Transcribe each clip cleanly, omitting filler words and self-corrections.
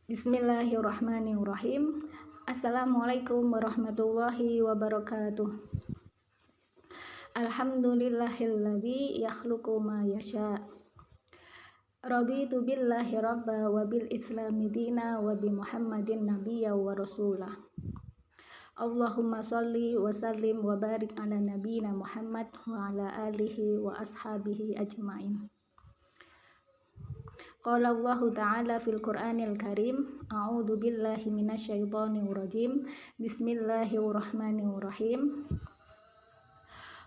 Bismillahirrahmanirrahim. Assalamualaikum warahmatullahi wabarakatuh. Alhamdulillahilladzi yakhluqu ma yasha. Raditu billahi rabba wa bil islami dina wa bi Muhammadin nabiyya wa rasulah. Allahumma sholli wa sallim wa barik ala nabiyyina Muhammad wa ala alihi wa ashabihi ajmain. Qala Allahu ta'ala fil Qur'anil Karim, a'udzu billahi minasyaitonir rajim. Bismillahirrahmanirrahim.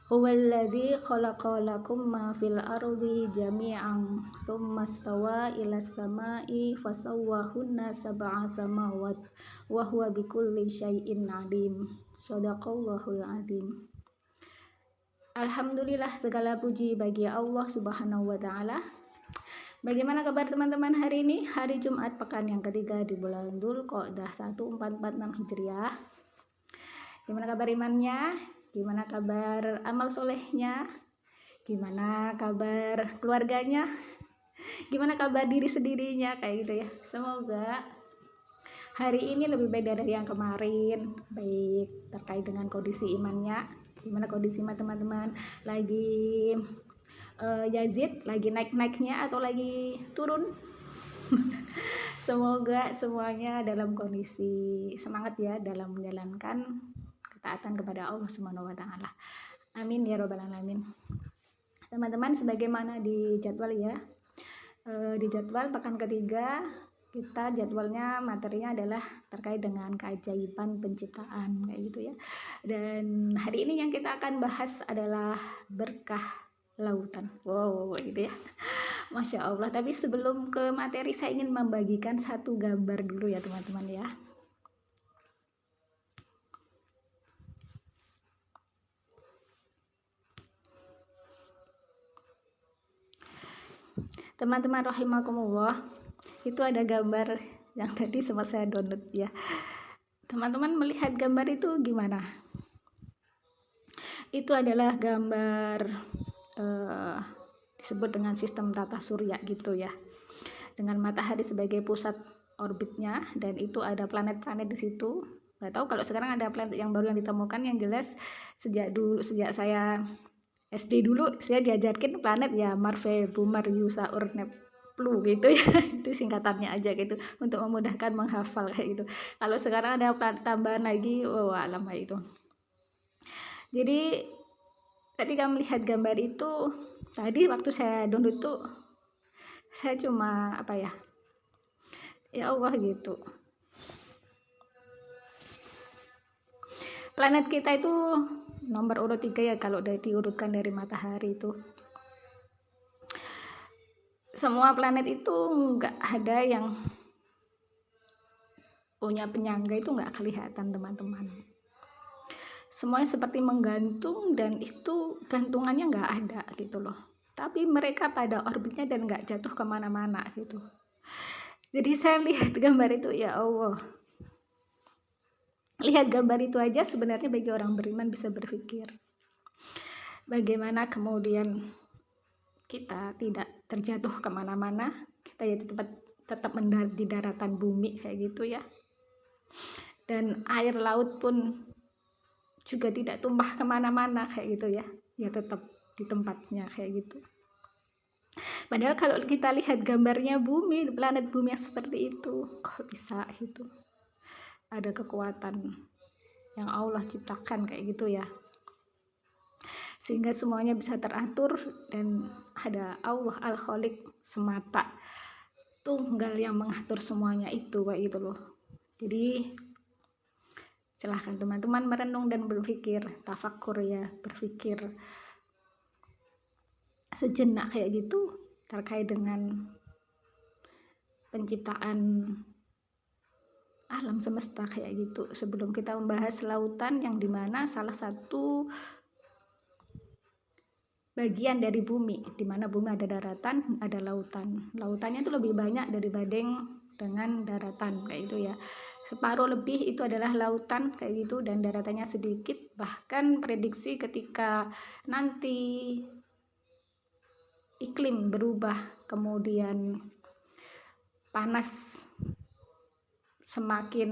Huwallazi khalaqa lakum ma fil ardi jami'an tsumma stawa ilas sama'i fasawwahunna sab'a samawat wa huwa bikulli syai'in 'alim. Shadaqallahul 'adzim. Alhamdulillah, segala puji bagi Allah Subhanahu wa taala. Bagaimana kabar teman-teman hari ini? Hari Jumat pekan yang ketiga di bulan Dzulqa'dah 1446 Hijriah. Gimana kabar imannya? Gimana kabar amal solehnya? Gimana kabar keluarganya? Gimana kabar diri sendirinya? Kayak gitu ya. Semoga hari ini lebih baik dari yang kemarin. Baik terkait dengan kondisi imannya. Gimana kondisi iman teman-teman? Lagi Yazid lagi naik-naiknya atau lagi turun? Semoga semuanya dalam kondisi semangat ya dalam menjalankan ketaatan kepada Allah Subhanahu wa taala. Amin ya rabbal alamin. Teman-teman, sebagaimana di jadwal ya. Di jadwal pekan ketiga kita jadwalnya materinya adalah terkait dengan keajaiban penciptaan kayak gitu ya. Dan hari ini yang kita akan bahas adalah berkah lautan. Wow, gitu ya. Masya Allah. Tapi sebelum ke materi, saya ingin membagikan satu gambar dulu ya teman-teman ya. Teman-teman rahimakumullah, itu ada gambar yang tadi sempat saya download ya. Teman-teman melihat gambar itu gimana? Itu adalah gambar disebut dengan sistem tata surya gitu ya, dengan matahari sebagai pusat orbitnya, dan itu ada planet-planet di situ. Nggak tahu kalau sekarang ada planet yang baru yang ditemukan. Yang jelas sejak saya SD dulu saya diajarkan planet ya Marve, Bumar, Yusa, Neptune gitu ya. Itu singkatannya aja gitu untuk memudahkan menghafal kayak gitu. Kalau sekarang ada planet tambahan lagi, oh alam itu. Jadi ketika melihat gambar itu tadi waktu saya download tuh, saya cuma ya Allah gitu. Planet kita itu nomor urut 3 ya kalau udah diurutkan dari matahari itu. Semua planet itu nggak ada yang punya penyangga, itu nggak kelihatan teman-teman. Semuanya seperti menggantung, dan itu gantungannya nggak ada gitu loh. Tapi mereka pada orbitnya dan nggak jatuh kemana-mana gitu. Jadi saya lihat gambar itu, ya Allah. Lihat gambar itu aja sebenarnya bagi orang beriman bisa berpikir. Bagaimana kemudian kita tidak terjatuh kemana-mana. Kita ya tetap mendarat di daratan bumi kayak gitu ya. Dan air laut pun juga tidak tumpah kemana-mana kayak gitu ya, ya tetap di tempatnya kayak gitu. Padahal kalau kita lihat gambarnya bumi, planet bumi yang seperti itu, kok bisa gitu? Ada kekuatan yang Allah ciptakan kayak gitu ya, sehingga semuanya bisa teratur, dan ada Allah Al-Khaliq semata tunggal yang mengatur semuanya itu kayak gitu loh. Jadi silahkan teman-teman merenung dan berpikir, tafakur ya, berpikir sejenak kayak gitu terkait dengan penciptaan alam semesta kayak gitu. Sebelum kita membahas lautan, yang dimana salah satu bagian dari bumi, dimana bumi ada daratan, ada lautan. Lautannya itu lebih banyak dibanding dengan daratan kayak gitu ya. Separuh lebih itu adalah lautan kayak gitu, dan daratannya sedikit. Bahkan prediksi ketika nanti iklim berubah, kemudian panas semakin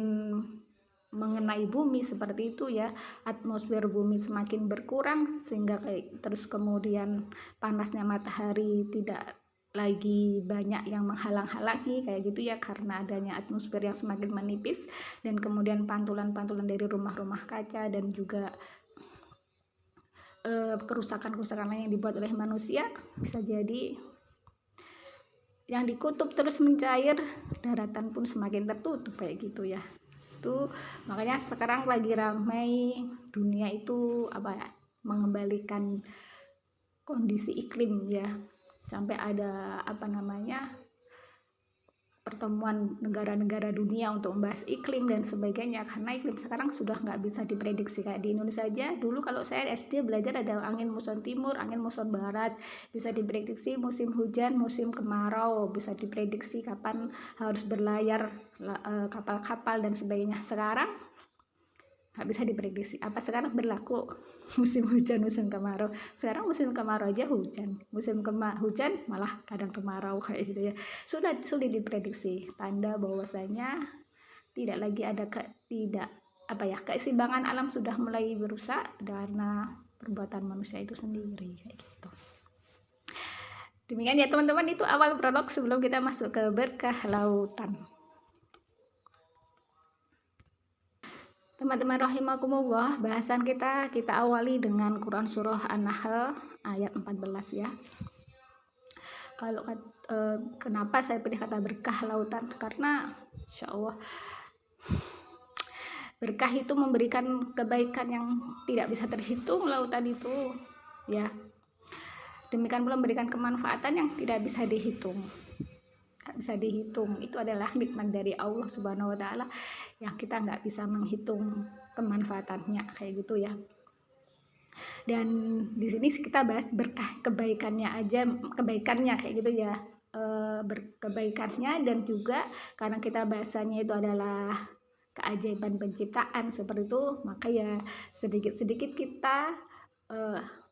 mengenai bumi seperti itu ya, atmosfer bumi semakin berkurang sehingga terus kemudian panasnya matahari tidak lagi banyak yang menghalang-halangi kayak gitu ya, karena adanya atmosfer yang semakin menipis, dan kemudian pantulan-pantulan dari rumah-rumah kaca dan juga kerusakan-kerusakan lain yang dibuat oleh manusia, bisa jadi yang di kutub terus mencair, daratan pun semakin tertutup kayak gitu ya. Itu makanya sekarang lagi ramai dunia itu mengembalikan kondisi iklim ya, sampai ada pertemuan negara-negara dunia untuk membahas iklim dan sebagainya, karena iklim sekarang sudah nggak bisa diprediksi. Kayak di Indonesia aja dulu kalau saya SD belajar ada angin muson timur, angin muson barat, bisa diprediksi musim hujan, musim kemarau, bisa diprediksi kapan harus berlayar kapal-kapal dan sebagainya. Sekarang nggak bisa diprediksi. Apa sekarang berlaku musim hujan, musim kemarau? Sekarang musim kemarau aja hujan, musim hujan malah kadang kemarau kayak gitu ya. Sulit diprediksi. Tanda bahwasanya tidak lagi ada keseimbangan alam sudah mulai merusak karena perbuatan manusia itu sendiri kayak gitu. Demikian ya teman-teman, itu awal prolog sebelum kita masuk ke berkah lautan. Teman-teman rahimakumullah, bahasan kita awali dengan Quran surah An-Nahl ayat 14 ya. Kalau kenapa saya pilih kata berkah lautan? Karena insya Allah berkah itu memberikan kebaikan yang tidak bisa terhitung, lautan itu ya. Demikian pula memberikan kemanfaatan yang tidak bisa dihitung. Itu adalah nikmat dari Allah Subhanahu wa taala yang kita nggak bisa menghitung kemanfaatannya kayak gitu ya. Dan di sini kita bahas berkah kebaikannya kayak gitu ya, kebaikannya, dan juga karena kita bahasanya itu adalah keajaiban penciptaan seperti itu, maka ya sedikit-sedikit kita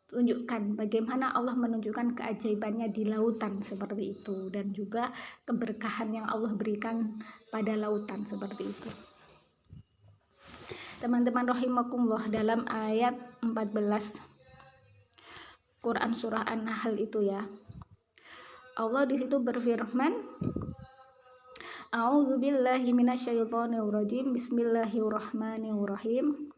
tunjukkan bagaimana Allah menunjukkan keajaibannya di lautan seperti itu, dan juga keberkahan yang Allah berikan pada lautan seperti itu. Teman-teman rahimakumullah, dalam ayat 14 Quran surah An-Nahl itu ya, Allah di situ berfirman, A'udzubillahi minasyaitonirrajim, Bismillahirrahmanirrahim.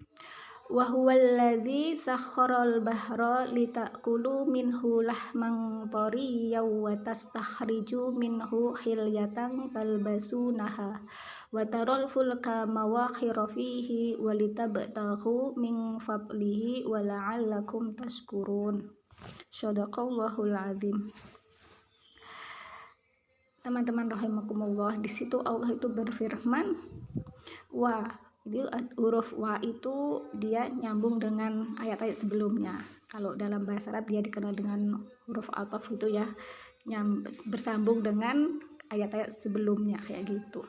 Wa huwallazi sakharal bahra litakulu minhu lahman tariyan wa tastakhriju minhu hilyatan talbasunaha wa taral fulka mawakhira fihi wa litabtaghu min fadlihi wa la'allakum tashkurun. Shadaqallahul azim. Teman-teman rahimakumullah, di situ Allah itu berfirman, jadi huruf wa itu dia nyambung dengan ayat-ayat sebelumnya. Kalau dalam bahasa Arab dia dikenal dengan huruf ataf itu ya, bersambung dengan ayat-ayat sebelumnya kayak gitu.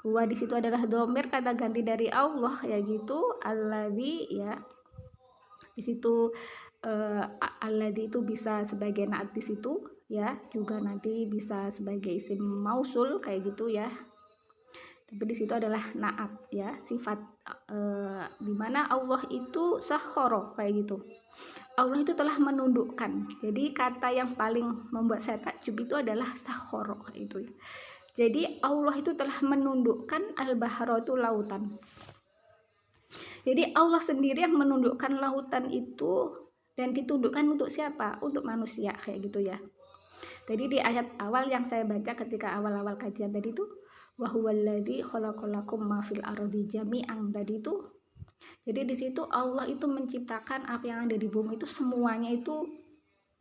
Wa di situ adalah dhamir, kata ganti dari Allah kayak gitu. Alladzi ya, di situ alladzi itu bisa sebagai naat di situ ya, juga nanti bisa sebagai isim mausul kayak gitu ya. Tapi di situ adalah naat ya, sifat di mana Allah itu sakhara kayak gitu. Allah itu telah menundukkan. Jadi kata yang paling membuat saya takjub itu adalah sakhara kayak gitu. Jadi Allah itu telah menundukkan al-bahra itu lautan. Jadi Allah sendiri yang menundukkan lautan itu, dan ditundukkan untuk siapa? Untuk manusia kayak gitu ya. Tadi di ayat awal yang saya baca ketika awal-awal kajian tadi itu, wa huwallazi khalaqalakum ma fil ardi jami'an tadi itu. Jadi di situ Allah itu menciptakan apa yang ada di bumi itu semuanya itu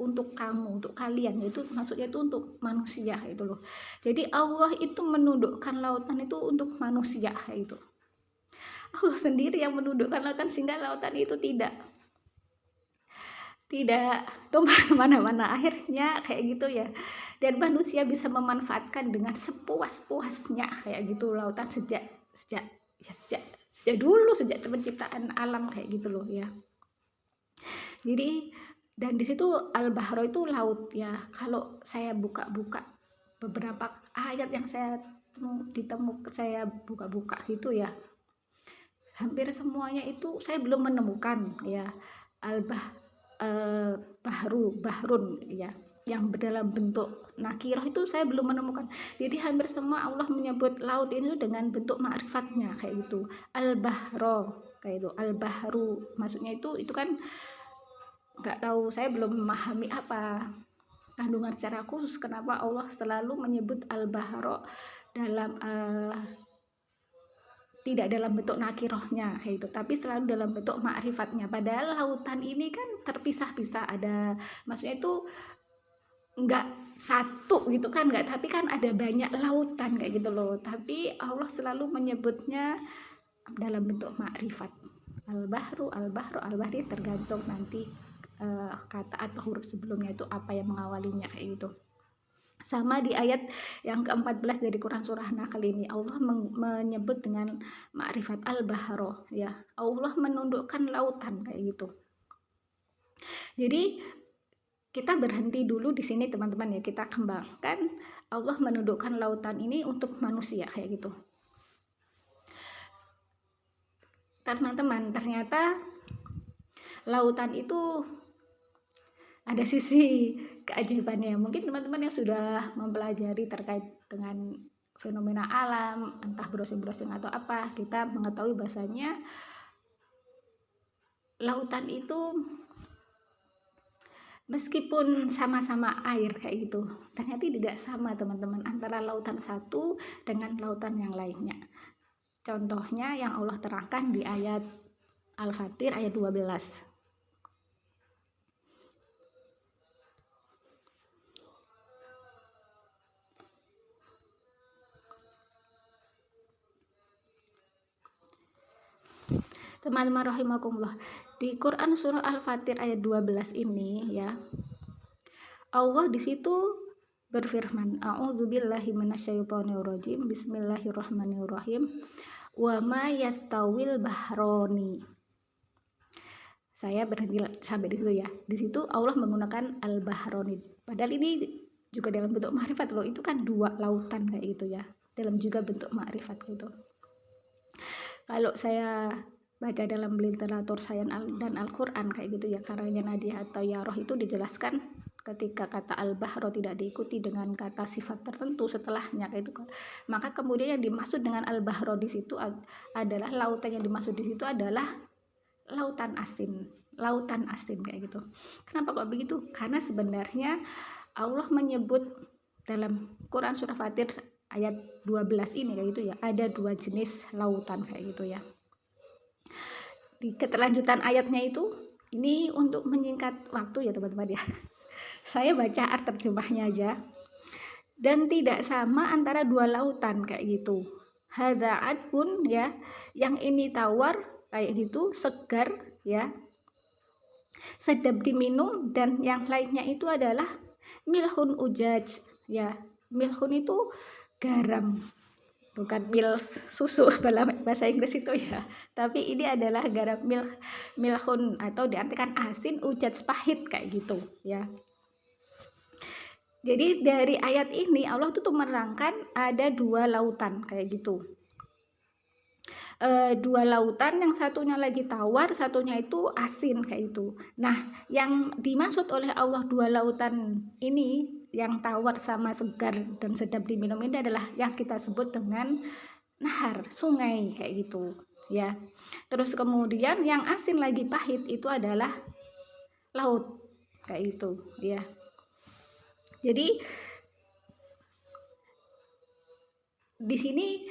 untuk kamu, untuk kalian, yaitu maksudnya itu untuk manusia itu loh. Jadi Allah itu menundukkan lautan itu untuk manusia itu. Allah sendiri yang menundukkan lautan sehingga lautan itu tidak tumpah kemana-mana akhirnya kayak gitu ya, dan manusia bisa memanfaatkan dengan sepuas-puasnya kayak gitu lautan sejak dulu, sejak penciptaan alam kayak gitu loh ya. Jadi dan di situ al-bahra itu laut ya. Kalau saya buka-buka beberapa ayat yang saya saya buka-buka gitu ya, hampir semuanya itu saya belum menemukan ya bahrun ya, yang dalam bentuk nakiroh itu saya belum menemukan. Jadi hampir semua Allah menyebut laut ini dengan bentuk ma'rifatnya kayak gitu, al-bahro kayak itu, al-bahru maksudnya itu kan nggak tahu, saya belum memahami apa kandungan secara khusus kenapa Allah selalu menyebut al-bahro dalam tidak dalam bentuk nakirohnya kayak gitu, tapi selalu dalam bentuk ma'rifatnya. Padahal lautan ini kan terpisah-pisah, ada maksudnya itu nggak satu gitu kan, nggak, tapi kan ada banyak lautan kayak gitu loh, tapi Allah selalu menyebutnya dalam bentuk ma'rifat, al-bahru, al-bahri, tergantung nanti kata atau huruf sebelumnya itu apa yang mengawalinya kayak gitu. Sama di ayat yang ke-14 dari Quran surah Nahl ini, Allah menyebut dengan ma'rifat al-bahro ya, Allah menundukkan lautan kayak gitu. Jadi kita berhenti dulu di sini teman-teman ya, kita kembangkan Allah menundukkan lautan ini untuk manusia kayak gitu. Teman-teman, ternyata lautan itu ada sisi keajaibannya. Mungkin teman-teman yang sudah mempelajari terkait dengan fenomena alam, entah browsing-browsing atau apa, kita mengetahui bahasanya lautan itu meskipun sama-sama air kayak gitu, ternyata tidak sama teman-teman antara lautan satu dengan lautan yang lainnya. Contohnya yang Allah terangkan di ayat Al-Fatir ayat 12. Teman-teman rahimakumullah, di Quran surah Al-Fatir ayat 12 ini ya, Allah di situ berfirman, a'udzubillahi minasyaitonirrajim, bismillahirrahmanirrahim, wa ma yastawil bahroni. Saya berhenti sampai di situ ya. Di situ Allah menggunakan al-bahroni, padahal ini juga dalam bentuk ma'rifat loh, itu kan dua lautan kayak gitu ya, dalam juga bentuk ma'rifat gitu. Kalau saya baca dalam literatur sains dan Al-Quran kayak gitu ya, karangan Nadia atau Yaroh, itu dijelaskan ketika kata al-bahro tidak diikuti dengan kata sifat tertentu setelahnya kayak itu, maka kemudian yang dimaksud dengan al-bahro di situ adalah lautan yang dimaksud di situ adalah lautan asin kayak gitu. Kenapa kok begitu? Karena sebenarnya Allah menyebut dalam Quran surah Fatir ayat 12 ini kayak gitu ya, ada dua jenis lautan kayak gitu ya. Di keterlanjutan ayatnya itu, ini untuk menyingkat waktu ya teman-teman ya, saya baca art terjemahnya aja. Dan tidak sama antara dua lautan kayak gitu. Hada'at pun ya, yang ini tawar kayak gitu, segar ya, sedap diminum, dan yang lainnya itu adalah milhun ujaj ya. Milhun itu garam, bukan mil susu bahasa Inggris itu ya, tapi ini adalah garam milhun, atau diartikan asin, ujaj pahit kayak gitu ya. Jadi dari ayat ini Allah tuh menerangkan ada dua lautan kayak gitu, dua lautan, yang satunya lagi tawar, satunya itu asin kayak itu. Nah, yang dimaksud oleh Allah dua lautan ini, yang tawar sama segar dan sedap diminum ini, adalah yang kita sebut dengan nahar, sungai kayak gitu ya. Terus kemudian yang asin lagi pahit itu adalah laut kayak gitu ya. Jadi di sini,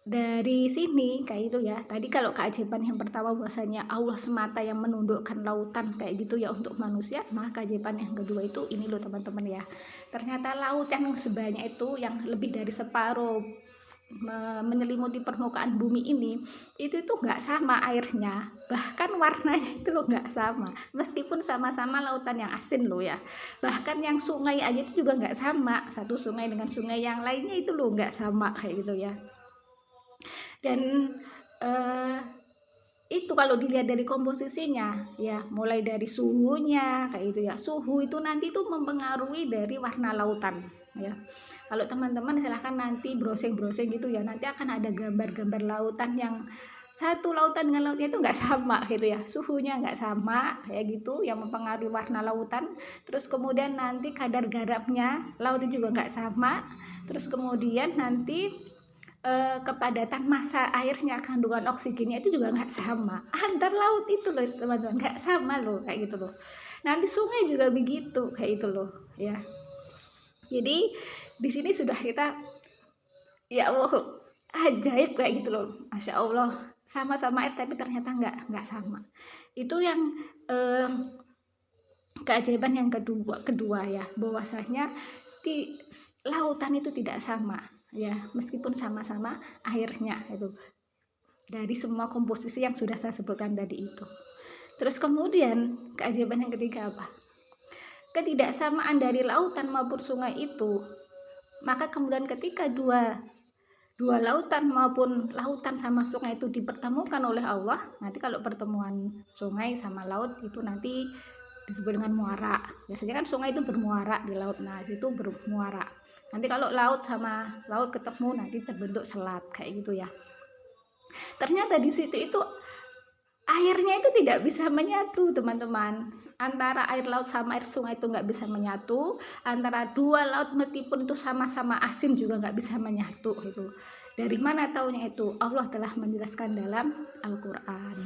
dari sini kayak itu ya. Tadi kalau keajaiban yang pertama bahwasanya Allah semata yang menundukkan lautan kayak gitu ya untuk manusia, maka keajaiban yang kedua itu ini loh teman-teman ya. Ternyata laut yang sebanyak itu, yang lebih dari separuh menyelimuti permukaan bumi ini, itu nggak sama airnya, bahkan warnanya itu loh nggak sama, meskipun sama-sama lautan yang asin loh ya. Bahkan yang sungai aja itu juga nggak sama, satu sungai dengan sungai yang lainnya itu loh nggak sama kayak gitu ya. Dan itu kalau dilihat dari komposisinya ya, mulai dari suhunya kayak gitu ya. Suhu itu nanti tuh mempengaruhi dari warna lautan ya. Kalau teman-teman silahkan nanti browsing-browsing gitu ya, nanti akan ada gambar-gambar lautan yang satu lautan dengan lautnya itu nggak sama gitu ya, suhunya nggak sama kayak gitu yang mempengaruhi warna lautan. Terus kemudian nanti kadar garamnya laut itu juga nggak sama. Terus kemudian nanti kepadatan massa airnya, kandungan oksigennya itu juga nggak sama antar laut itu loh teman-teman, nggak sama loh kayak gitu loh. Nanti sungai juga begitu kayak itu loh ya. Jadi di sini sudah kita, ya Allah, ajaib kayak gitu loh, masya Allah, sama-sama air tapi ternyata nggak sama. Itu yang keajaiban yang kedua ya, bahwasanya di lautan itu tidak sama ya, meskipun sama-sama airnya itu dari semua komposisi yang sudah saya sebutkan tadi itu. Terus kemudian keajaiban yang ketiga apa? Ketidaksamaan dari lautan maupun sungai itu, maka kemudian ketika dua lautan maupun lautan sama sungai itu dipertemukan oleh Allah, nanti kalau pertemuan sungai sama laut itu nanti disebut dengan muara. Biasanya kan sungai itu bermuara di laut, nah itu bermuara. Nanti kalau laut sama laut ketemu nanti terbentuk selat kayak gitu ya. Ternyata di situ itu airnya itu tidak bisa menyatu teman-teman, antara air laut sama air sungai itu nggak bisa menyatu, antara dua laut meskipun itu sama-sama asin juga nggak bisa menyatu itu. Dari mana taunya itu? Allah telah menjelaskan dalam Al-Quran.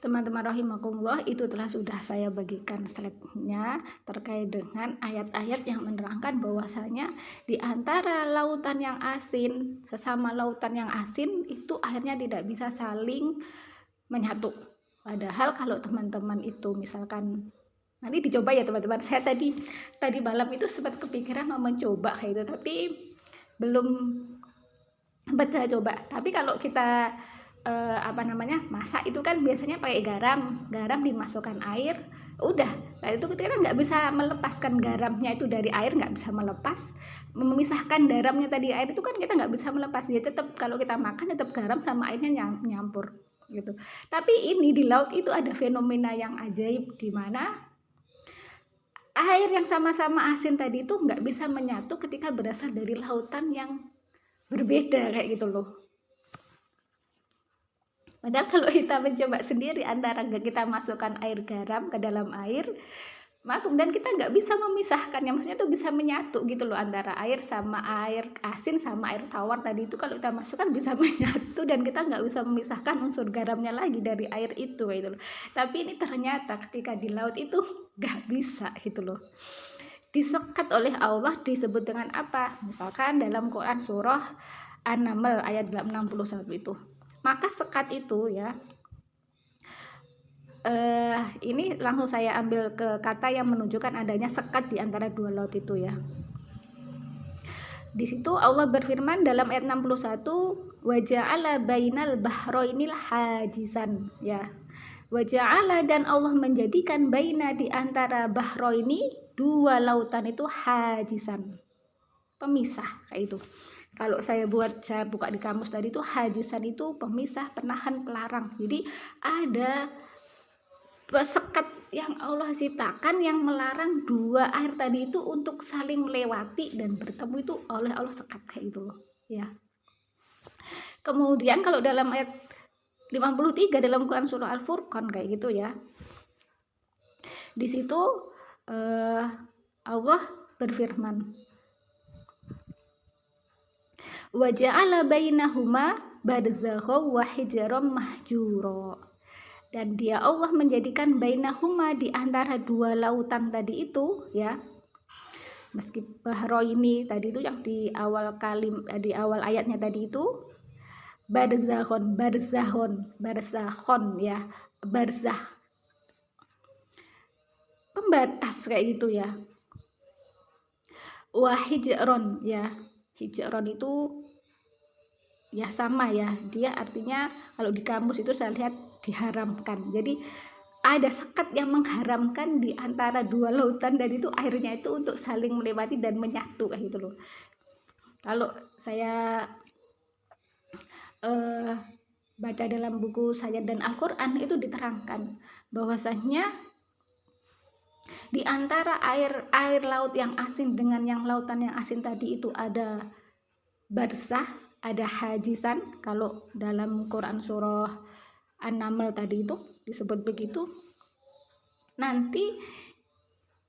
Teman-teman rahimakumullah, itu telah sudah saya bagikan slide-nya terkait dengan ayat-ayat yang menerangkan bahwasanya di antara lautan yang asin, sesama lautan yang asin itu akhirnya tidak bisa saling menyatu. Padahal kalau teman-teman itu misalkan nanti dicoba ya teman-teman, saya tadi malam itu sempat kepikiran mau mencoba kayak itu, tapi belum sempat saya coba. Tapi kalau kita masak itu kan biasanya pakai garam dimasukkan air, udah. Nah itu kita nggak bisa melepaskan garamnya itu dari air, nggak bisa melepas, memisahkan garamnya tadi air itu kan kita nggak bisa melepas, dia tetap kalau kita makan tetap garam sama airnya nyampur gitu. Tapi ini di laut itu ada fenomena yang ajaib, di mana air yang sama-sama asin tadi itu nggak bisa menyatu ketika berasal dari lautan yang berbeda kayak gitu loh. Padahal kalau kita mencoba sendiri, antara kita masukkan air garam ke dalam air, maka kemudian kita nggak bisa memisahkannya, maksudnya tuh bisa menyatu gitu loh, antara air sama air asin sama air tawar tadi itu kalau kita masukkan bisa menyatu dan kita nggak bisa memisahkan unsur garamnya lagi dari air itu gitu loh. Tapi ini ternyata ketika di laut itu nggak bisa gitu loh. Disekat oleh Allah, disebut dengan apa? Misalkan dalam Quran surah An-Naml ayat 61 itu. Maka sekat itu ya, ini langsung saya ambil ke kata yang menunjukkan adanya sekat di antara dua laut itu ya. Di situ Allah berfirman dalam ayat 61, wa ja'ala bainal bahrainil hajizan ya. Wa ja'ala, dan Allah menjadikan baina di antara bahraini, dua lautan itu, hajizan, pemisah kayak itu. Kalau saya buka di kamus tadi itu hajisan itu pemisah, penahan, pelarang. Jadi ada sekat yang Allah ciptakan yang melarang dua air tadi itu untuk saling melewati dan bertemu, itu oleh Allah sekat kayak itu loh ya. Kemudian kalau dalam ayat 53 dalam Quran surah Al-Furqan kayak gitu ya. Di situ Allah berfirman, wa ja'ala bainahuma barzakha wa hijaran mahjura, dan dia Allah menjadikan bainahuma di antara dua lautan tadi itu ya. Meski bahraini tadi itu yang di awal ayatnya tadi itu barzakhon ya, barzah, pembatas kayak gitu ya. Wa hijron ya, hijron itu ya sama ya, dia artinya kalau di kamus itu saya lihat diharamkan. Jadi ada sekat yang mengharamkan di antara dua lautan, dan itu airnya itu untuk saling melewati dan menyatu kayak gitu loh. Kalau saya baca dalam buku saya dan Al-Quran itu diterangkan bahwasanya di antara air laut yang asin dengan yang lautan yang asin tadi itu ada barzah, ada hajisan. Kalau dalam Quran surah An-Naml tadi itu disebut begitu. Nanti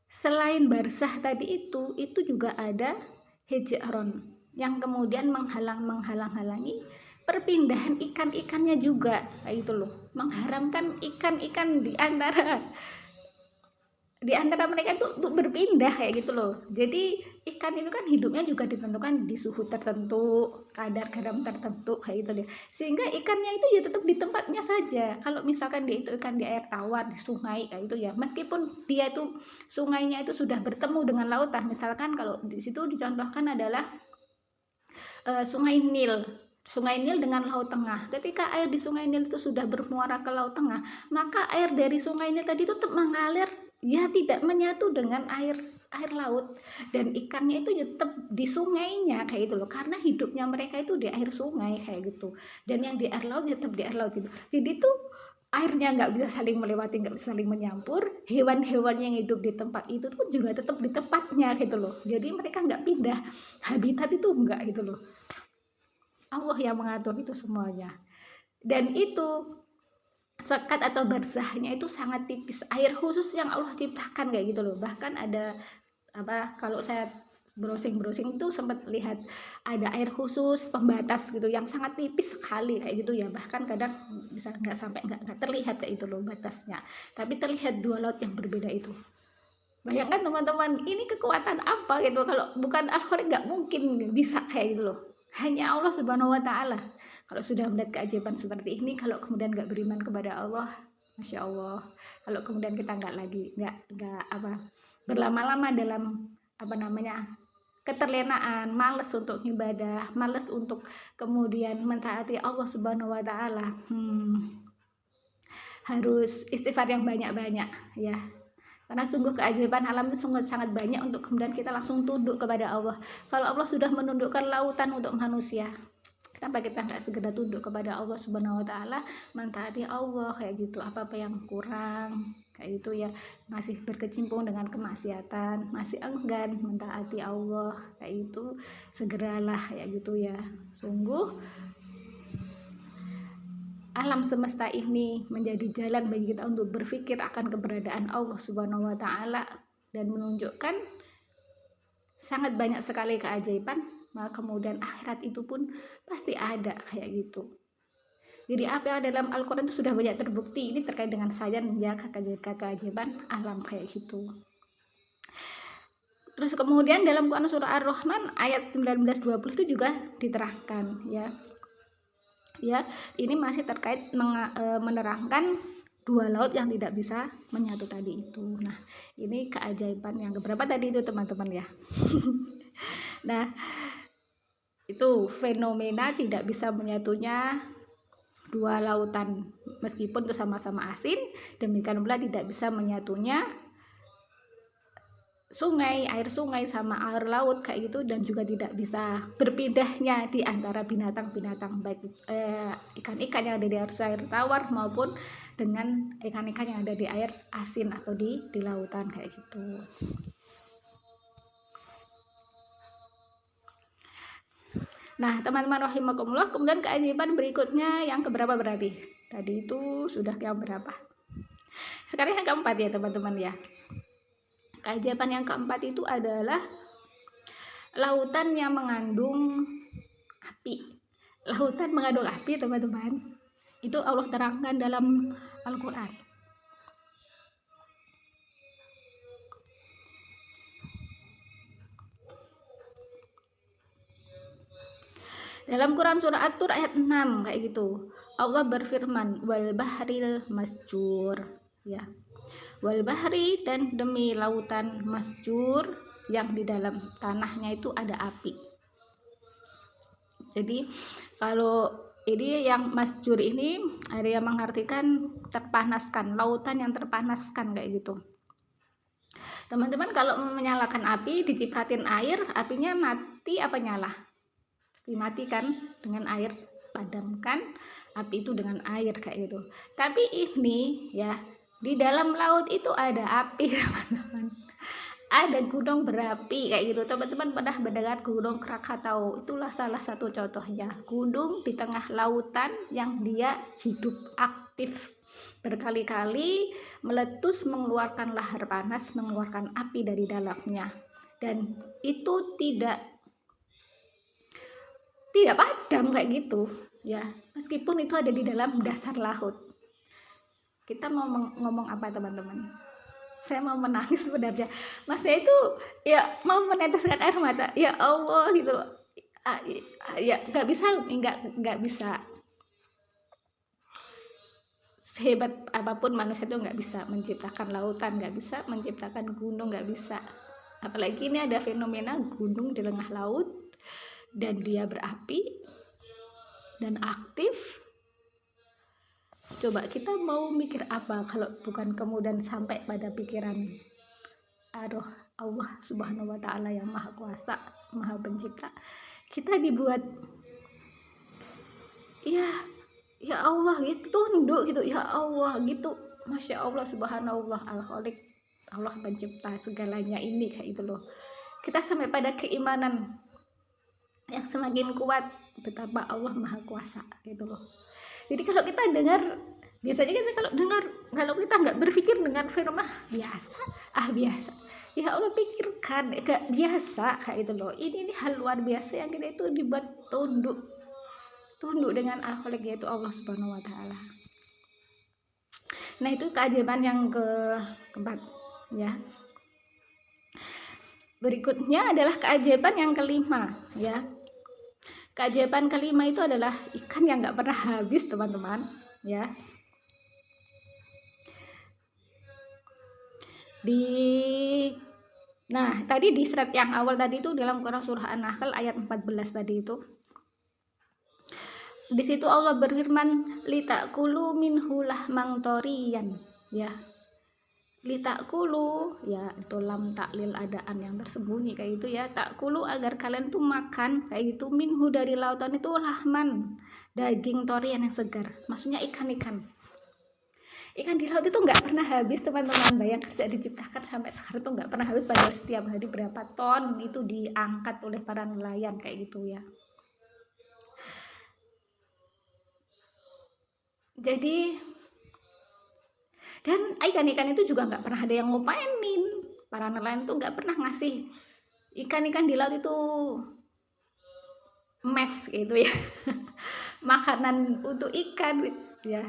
selain barzah tadi itu juga ada hijron yang kemudian menghalangi perpindahan ikan-ikannya juga kayak gitu loh, mengharamkan ikan-ikan di antara mereka itu untuk berpindah kayak gitu loh. Jadi ikan itu kan hidupnya juga ditentukan di suhu tertentu, kadar garam tertentu kayak gitu deh, sehingga ikannya itu ya tetap di tempatnya saja. Kalau misalkan dia itu ikan di air tawar, di sungai kayak itu ya, meskipun dia itu sungainya itu sudah bertemu dengan lautan, misalkan kalau di situ dicontohkan adalah Sungai Nil dengan Laut Tengah. Ketika air di Sungai Nil itu sudah bermuara ke Laut Tengah, maka air dari Sungai Nil tadi itu tetap mengalir, ya tidak menyatu dengan air laut, dan ikannya itu tetap di sungainya kayak gitu loh, karena hidupnya mereka itu di air sungai kayak gitu, dan yang di air laut tetap di air laut gitu. Jadi tuh airnya nggak bisa saling melewati, nggak bisa saling menyampur. Hewan-hewan yang hidup di tempat itu pun juga tetap di tempatnya gitu loh. Jadi mereka nggak pindah habitat, itu enggak gitu loh. Allah yang mengatur itu semuanya. Dan itu sekat atau barzahnya itu sangat tipis, air khusus yang Allah ciptakan kayak gitu loh. Bahkan ada kalau saya browsing itu sempat lihat ada air khusus pembatas gitu yang sangat tipis sekali kayak gitu ya, bahkan kadang bisa nggak terlihat kayak itu loh batasnya, tapi terlihat dua laut yang berbeda itu. Bayangkan teman-teman, ini kekuatan apa gitu, kalau bukan Al-Khaliq nggak mungkin bisa kayak gitu loh, hanya Allah Subhanahu wa Ta'ala. Kalau sudah melihat keajaiban seperti ini, kalau kemudian nggak beriman kepada Allah, Masya Allah. Kalau kemudian kita nggak berlama-lama dalam keterlenaan, males untuk ibadah, males untuk kemudian mentaati Allah Subhanahu wa Ta'ala, harus istighfar yang banyak-banyak ya, karena sungguh keajaiban alam itu sungguh sangat banyak untuk kemudian kita langsung tunduk kepada Allah. Kalau Allah sudah menundukkan lautan untuk manusia, kenapa kita nggak segera tunduk kepada Allah Subhanahu wa Ta'ala, mentaati Allah kayak gitu. Apa-apa yang kurang kayak gitu ya, masih berkecimpung dengan kemaksiatan, masih enggan mentaati Allah kayak itu, segeralah kayak gitu ya. Sungguh alam semesta ini menjadi jalan bagi kita untuk berpikir akan keberadaan Allah Subhanahu wa Ta'ala dan menunjukkan sangat banyak sekali keajaiban, maka kemudian akhirat itu pun pasti ada kayak gitu. Jadi apa yang dalam Al-Quran itu sudah banyak terbukti, ini terkait dengan sains ya, keajaiban alam kayak gitu. Terus kemudian dalam Quran surah Ar-Rahman ayat 19-20 itu juga diterangkan ya. Ya, ini masih terkait menerangkan dua laut yang tidak bisa menyatu tadi itu. Nah, ini keajaiban yang keberapa tadi itu teman-teman ya. Nah, itu fenomena tidak bisa menyatunya dua lautan meskipun itu sama-sama asin, demikian pula tidak bisa menyatunya air sungai sama air laut kayak gitu, dan juga tidak bisa berpindahnya di antara binatang-binatang, baik ikan-ikan yang ada di air tawar maupun dengan ikan-ikan yang ada di air asin atau di lautan kayak gitu. Nah, teman-teman rahimakumullah, kemudian keajaiban berikutnya yang keberapa berarti? Tadi itu sudah yang berapa? Sekarang yang keempat ya teman-teman ya. Keajaiban yang keempat itu adalah lautan yang mengandung api. Lautan mengandung api teman-teman, itu Allah terangkan dalam Al-Quran. Dalam Quran surah At-Tur ayat 6 kayak gitu, Allah berfirman, wal bahril masjur ya. Wal bahri, dan demi lautan, masjur yang di dalam tanahnya itu ada api. Jadi kalau ini yang masjur ini ada yang mengartikan terpanaskan, lautan yang terpanaskan kayak gitu. Teman-teman kalau menyalakan api, dicipratin air, apinya mati apa nyala? Pasti mati kan dengan air, padamkan api itu dengan air kayak gitu. Tapi ini ya, di dalam laut itu ada api teman-teman. Ada gunung berapi kayak gitu. Teman-teman pernah mendengar gunung Krakatau? Itulah salah satu contohnya, gunung di tengah lautan yang dia hidup aktif, berkali-kali meletus, mengeluarkan lahar panas, mengeluarkan api dari dalamnya, dan itu tidak padam kayak gitu ya, meskipun itu ada di dalam dasar laut. Kita mau ngomong apa teman-teman? Saya mau menangis sebenarnya, maksudnya itu ya mau meneteskan air mata, ya Allah gitu loh. Ya nggak bisa sehebat apapun manusia itu nggak bisa menciptakan lautan, nggak bisa menciptakan gunung, nggak bisa. Apalagi ini ada fenomena gunung di tengah laut dan dia berapi dan aktif. Coba kita mau mikir apa kalau bukan kemudian sampai pada pikiran aduh, Allah subhanahu wa ta'ala yang maha kuasa, maha pencipta, kita dibuat ya Allah gitu, tunduk gitu, ya Allah gitu. Masya Allah subhanallah, al-khaliq, Allah pencipta segalanya ini kayak itu loh. Kita sampai pada keimanan yang semakin kuat betapa Allah maha kuasa gitu loh. Jadi kalau kita dengar, biasanya kita kalau kita nggak berpikir dengan firman biasa, ya Allah pikirkan gak biasa kayak itu loh. Ini hal luar biasa yang kita itu dibuat tunduk dengan al-khaliq, yaitu Allah subhanahu wa ta'ala. Nah itu keajaiban yang keempat ya. Berikutnya adalah keajaiban yang kelima ya. Keajaiban kelima itu adalah ikan yang nggak pernah habis teman-teman ya. Nah tadi di surat yang awal tadi itu dalam Quran surah An-Nahl ayat 14 tadi itu, di situ Allah berfirman litakulu minhu lahmang toriyan ya. Litakulu ya, itu lam taklil adaan yang tersembunyi kayak gitu ya. Takulu agar kalian tuh makan kayak gitu, minhu dari lautan itu lahman, daging torian yang segar, maksudnya ikan di laut itu nggak pernah habis teman-teman. Bayangkan sejak diciptakan sampai sekarang tuh nggak pernah habis, padahal setiap hari berapa ton itu diangkat oleh para nelayan kayak gitu ya. Jadi dan ikan-ikan itu juga nggak pernah ada yang ngopainin, para nelayan tuh nggak pernah ngasih ikan-ikan di laut itu mes gitu ya makanan untuk ikan ya.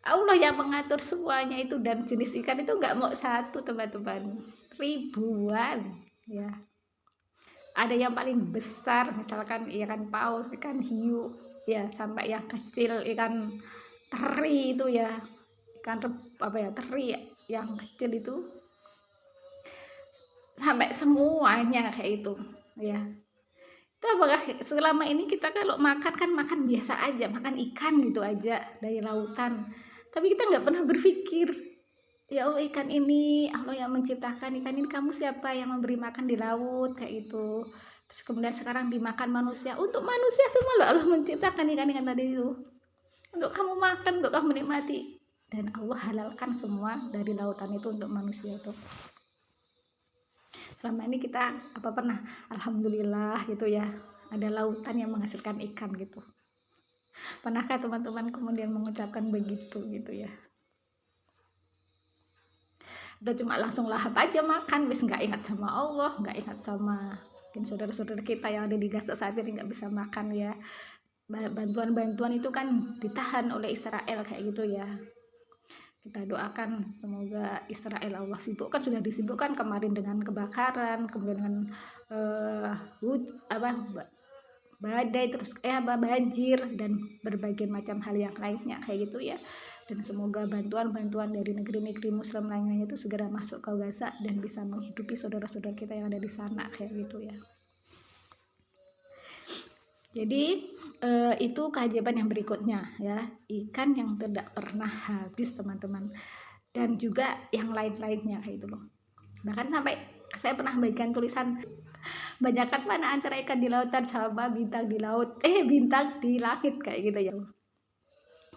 Allah yang mengatur semuanya itu, dan jenis ikan itu nggak mau satu teman-teman, ribuan ya. Ada yang paling besar misalkan ikan paus, ikan hiu ya, sampai yang kecil ikan teri itu ya, ikan teri yang kecil itu, sampai semuanya kayak itu ya. Itu apakah selama ini kita kalau makan kan makan biasa aja, makan ikan gitu aja dari lautan, tapi kita nggak pernah berpikir ya Allah, ikan ini Allah yang menciptakan, ikan ini kamu siapa yang memberi makan di laut kayak itu. Terus kemudian sekarang dimakan manusia, untuk manusia semua loh Allah menciptakan ikan-ikan tadi itu untuk kamu makan, untuk kamu nikmati, dan Allah halalkan semua dari lautan itu untuk manusia itu. Selama ini kita apa pernah alhamdulillah gitu ya, ada lautan yang menghasilkan ikan gitu? Pernahkah teman-teman kemudian mengucapkan begitu gitu ya? Atau cuma langsung lahap aja makan, wis nggak ingat sama Allah, nggak ingat sama mungkin saudara-saudara kita yang ada di Gaza saat ini nggak bisa makan ya. Bantuan itu kan ditahan oleh Israel kayak gitu ya. Kita doakan semoga Israel Allah sibukkan, sudah disibukkan kemarin dengan kebakaran, kemudian dengan badai, terus banjir dan berbagai macam hal yang lainnya kayak gitu ya. Dan semoga bantuan dari negeri-negeri muslim lainnya itu segera masuk ke Gaza dan bisa menghidupi saudara-saudara kita yang ada di sana kayak gitu ya. Jadi itu keajaiban yang berikutnya ya, ikan yang tidak pernah habis teman-teman, dan juga yang lain-lainnya kayak itu loh. Bahkan sampai saya pernah bagikan tulisan, banyakkan mana antara ikan di lautan sama bintang di laut, bintang di langit kayak gitu ya.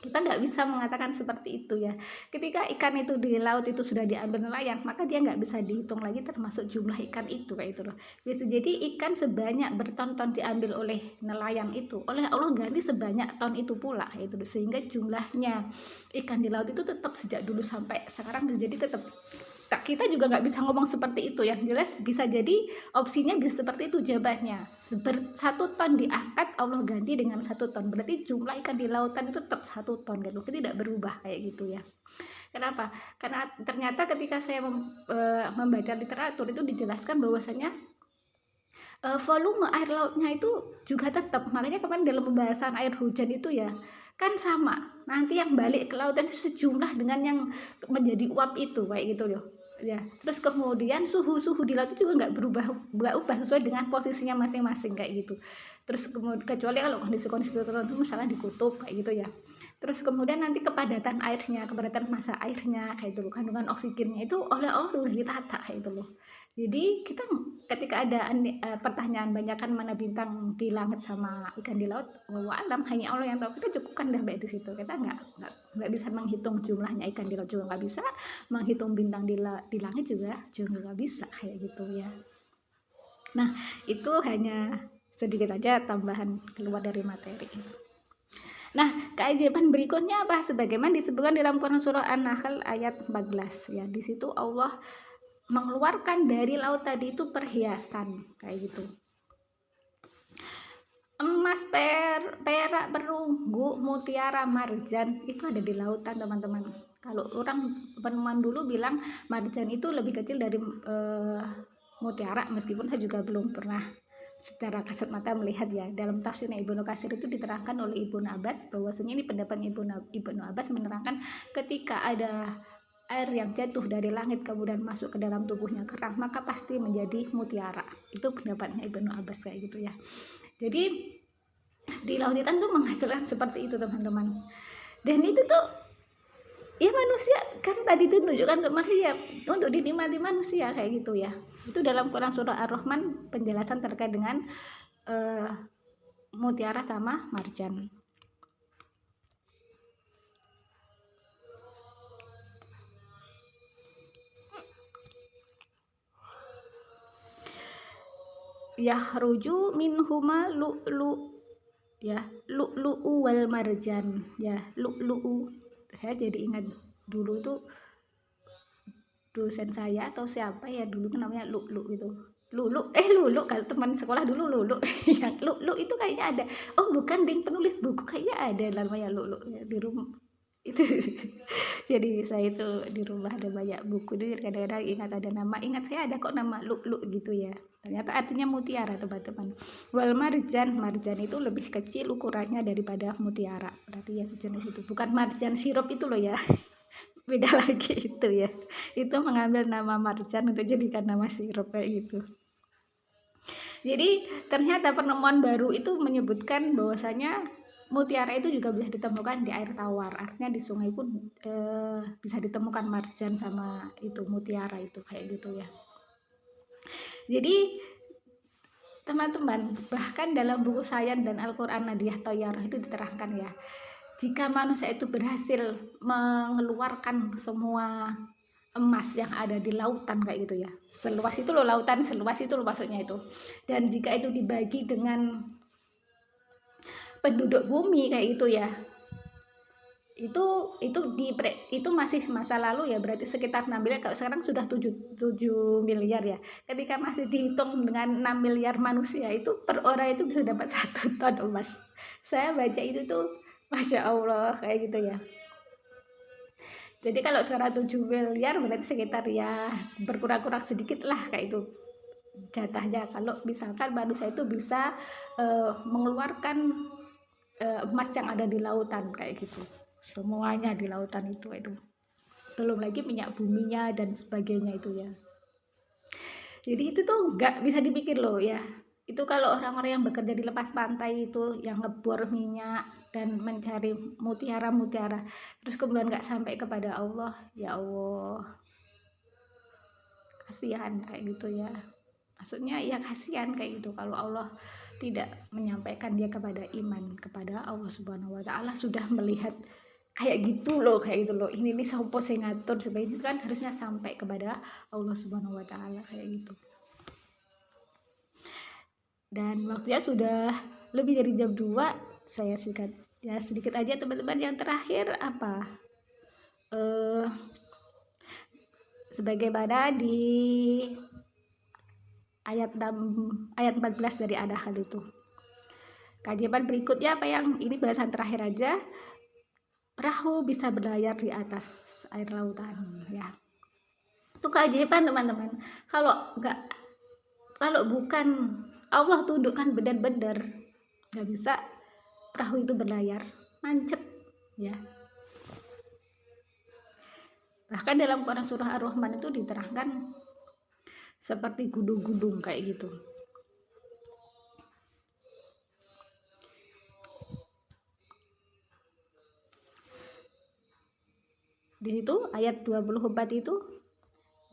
Kita nggak bisa mengatakan seperti itu ya. Ketika ikan itu di laut itu sudah diambil nelayan, maka dia nggak bisa dihitung lagi termasuk jumlah ikan itu kayak itu loh. Bisa jadi ikan sebanyak berton-ton diambil oleh nelayan itu, oleh Allah ganti sebanyak ton itu pula kayak itu loh. Sehingga jumlahnya ikan di laut itu tetap sejak dulu sampai sekarang bisa jadi tetap, kita juga nggak bisa ngomong seperti itu ya. Jelas bisa jadi opsinya bisa seperti itu jawabannya. 1 ton diangkat Allah ganti dengan 1 ton, berarti jumlah ikan di lautan itu tetap 1 ton gitu, tidak berubah kayak gitu ya. Kenapa? Karena ternyata ketika saya membaca literatur itu dijelaskan bahwasanya volume air lautnya itu juga tetap, makanya kemarin dalam pembahasan air hujan itu ya kan sama, nanti yang balik ke lautan itu sejumlah dengan yang menjadi uap itu kayak gitu loh ya. Terus kemudian suhu di laut itu juga nggak ubah sesuai dengan posisinya masing-masing kayak gitu. Terus kemudian kecuali kalau kondisi-kondisi tertentu misalnya di kutub kayak gitu ya. Terus kemudian nanti kepadatan airnya, kepadatan massa airnya kayak itu loh, kandungan oksigennya itu oleh Allah udah ditata kayak itu loh. Jadi kita ketika ada pertanyaan banyakkan mana bintang di langit sama ikan di laut, alam hanya Allah yang tahu. Kita cukupkan dah baik di situ. Kita nggak bisa menghitung jumlahnya ikan di laut juga nggak bisa, menghitung bintang di langit juga nggak bisa kayak gitu ya. Nah itu hanya sedikit aja tambahan keluar dari materi. Nah, keajaiban berikutnya apa? Sebagaimana disebutkan dalam Quran surah An-Nahl ayat 14 ya. Di situ Allah mengeluarkan dari laut tadi itu perhiasan kayak gitu. Emas, perak, perunggu, mutiara, marjan itu ada di lautan teman-teman. Kalau orang penemuan dulu bilang marjan itu lebih kecil dari mutiara, meskipun saya juga belum pernah secara kasat mata melihat ya. Dalam tafsirnya Ibnu Katsir itu diterangkan oleh Ibnu Abbas bahwasanya ini pendapat Ibnu Abbas menerangkan ketika ada air yang jatuh dari langit kemudian masuk ke dalam tubuhnya kerang, maka pasti menjadi mutiara. Itu pendapatnya Ibnu Abbas kayak gitu ya. Jadi di laut hitam tuh menghasilkan seperti itu teman-teman. Dan itu tuh ya manusia kan tadi tuh menunjukkan untuk manusia, untuk dinikmati manusia kayak gitu ya. Itu dalam Quran surah Ar-Rahman penjelasan terkait dengan mutiara sama marjan. Yahruju minhuma lu'lu ya, lu'lu'u wal marjan ya, lu'lu'u. Saya jadi ingat dulu tuh dosen saya atau siapa ya dulu tuh namanya Lu'lu itu. Lulu kalau teman sekolah dulu Lulu. Yang Lu'lu itu kayaknya ada. Oh, bukan ding, penulis buku kayaknya ada namanya Lu'lu ya, di rumah itu. Jadi saya itu di rumah ada banyak buku, jadi kadang-kadang ingat ada nama, ingat saya ada kok nama Lu'lu gitu ya. Ternyata artinya mutiara teman-teman. Wal marjan itu lebih kecil ukurannya daripada mutiara. Berarti ya sejenis itu. Bukan marjan sirup itu loh ya. Beda lagi itu ya. Itu mengambil nama marjan untuk jadikan nama sirup kayak gitu. Jadi ternyata penemuan baru itu menyebutkan bahwasanya mutiara itu juga bisa ditemukan di air tawar. Artinya di sungai pun bisa ditemukan marjan sama itu mutiara itu kayak gitu ya. Jadi teman-teman, bahkan dalam buku Sayan dan Al-Quran Nadiyah Thayyarah itu diterangkan ya, jika manusia itu berhasil mengeluarkan semua emas yang ada di lautan kayak gitu ya, seluas itu loh lautan, seluas itu loh maksudnya itu, dan jika itu dibagi dengan penduduk bumi kayak gitu ya, itu masih masa lalu ya, berarti sekitar 6 miliar. Kalau sekarang sudah 7 miliar ya. Ketika masih dihitung dengan 6 miliar manusia, itu per orang itu bisa dapat 1 ton emas. Saya baca itu tuh Masya Allah kayak gitu ya. Jadi kalau sekarang 7 miliar berarti sekitar ya berkurang-kurang sedikit lah kayak itu jatahnya. Kalau misalkan manusia itu bisa mengeluarkan emas yang ada di lautan kayak gitu, semuanya di lautan itu belum lagi minyak buminya dan sebagainya itu ya. Jadi itu tuh nggak bisa dipikir loh ya. Itu kalau orang-orang yang bekerja di lepas pantai itu, yang ngebor minyak dan mencari mutiara-mutiara, terus kemudian nggak sampai kepada Allah, ya Allah, kasihan kayak gitu ya. Maksudnya ya kasihan kayak gitu kalau Allah tidak menyampaikan dia kepada iman kepada Allah Subhanahu wa taala, sudah melihat kayak gitu loh, kayak gitu loh. Ini nih sopo sing ngatur supaya itu kan harusnya sampai kepada Allah Subhanahu wa taala kayak gitu. Dan waktunya sudah lebih dari jam 2, saya singkat ya sedikit aja teman-teman. Yang terakhir apa? Sebagaimana di ayat 14 dari An-Nahl itu. Keajaiban berikutnya apa yang ini bahasan terakhir aja. Perahu bisa berlayar di atas air lautan ya. Itu keajaiban teman-teman. Kalau bukan Allah tundukkan benar-benar, nggak bisa perahu itu berlayar, mancep ya. Bahkan dalam Quran surah Ar-Rahman itu diterangkan seperti gudung-gudung kayak gitu. Di situ ayat 24 itu,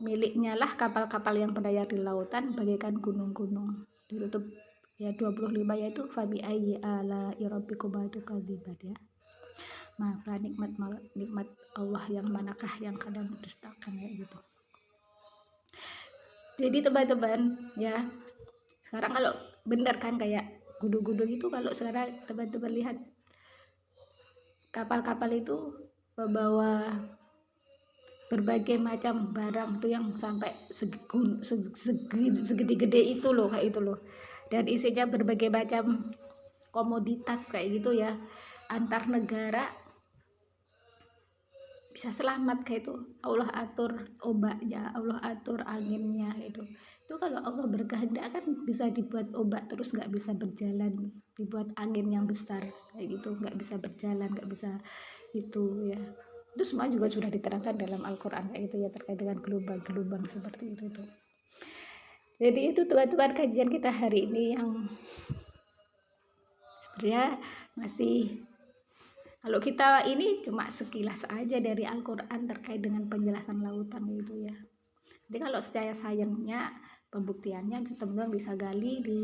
miliknya lah kapal-kapal yang berlayar di lautan bagaikan gunung-gunung. Ditutup ya 25 yaitu fabi ayyi ala rabbikuma tukadziban ya. Maka nikmat Allah yang manakah yang kalian dustakan kayak gitu. Jadi teman-teman ya, sekarang kalau benar kan kayak gunung-gunung itu, kalau sekarang teman-teman lihat kapal-kapal itu membawa berbagai macam barang tuh yang sampai segede-gede itu loh, kayak itu loh. Dan isinya berbagai macam komoditas kayak gitu ya, antar negara bisa selamat kayak itu. Allah atur ombaknya, Allah atur anginnya itu kalau Allah berkehendak kan bisa dibuat ombak terus nggak bisa berjalan, dibuat angin yang besar kayak gitu nggak bisa berjalan, nggak bisa itu ya. Itu semua juga sudah diterangkan dalam Al-Quran kayak gitu ya, terkait dengan gelombang-gelombang seperti itu tuh. Jadi itu teman-teman kajian kita hari ini yang sebenarnya masih, kalau kita ini cuma sekilas aja dari Al-Quran terkait dengan penjelasan lautan gitu ya. Jadi kalau secara sainsnya, pembuktiannya teman-teman bisa gali di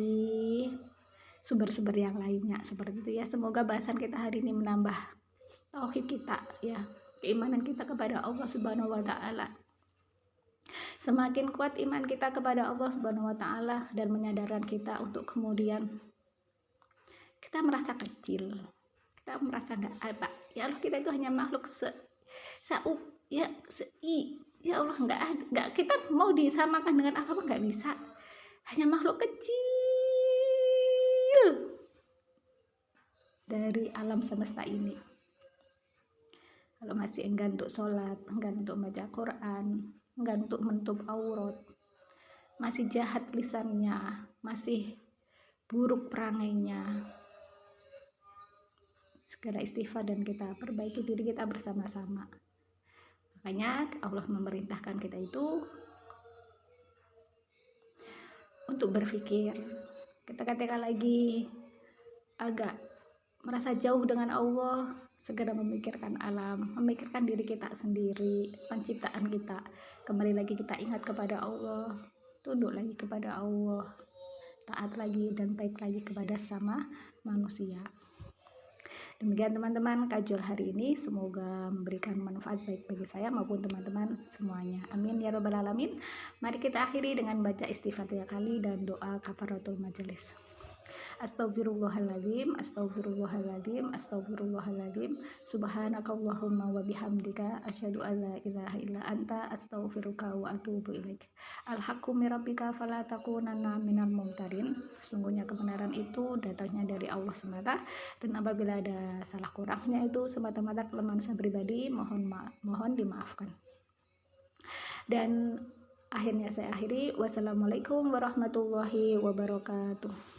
sumber-sumber yang lainnya seperti itu ya. Semoga bahasan kita hari ini menambah tauhid kita ya, keimanan kita kepada Allah Subhanahu wa taala. Semakin kuat iman kita kepada Allah Subhanahu wa taala dan menyadarkan kita untuk kemudian kita merasa kecil, kita merasa nggak apa ya Allah, kita itu hanya makhluk ya Allah, nggak kita mau disamakan dengan apa nggak bisa, hanya makhluk kecil dari alam semesta ini. Kalau masih enggan untuk sholat, enggan untuk baca Quran, enggan untuk menutup aurat, masih jahat lisannya, masih buruk perangainya, segera istighfar dan kita perbaiki diri kita bersama-sama. Makanya Allah memerintahkan kita itu untuk berpikir. Kita ketika lagi agak merasa jauh dengan Allah, segera memikirkan alam, memikirkan diri kita sendiri, penciptaan kita. Kembali lagi kita ingat kepada Allah, tunduk lagi kepada Allah, taat lagi dan baik lagi kepada sama manusia. Demikian teman-teman kajual hari ini, semoga memberikan manfaat baik bagi saya maupun teman-teman semuanya. Amin ya robbal alamin. Mari kita akhiri dengan baca istighfar 3 kali dan doa kafaratul majelis. Astagfirullahaladzim, astagfirullahaladzim, astagfirullahaladzim. Subhanakallahumma wa bihamdika asyhadu an la ilaha illa anta astaghfiruka wa atubu ilaik. Al-haqqu min rabbika fala takunanna minal mumtarin. Sesungguhnya kebenaran itu datangnya dari Allah semata, dan apabila ada salah kurangnya itu semata-mata kelemahan saya pribadi, mohon dimaafkan. Dan akhirnya saya akhiri, wassalamualaikum warahmatullahi wabarakatuh.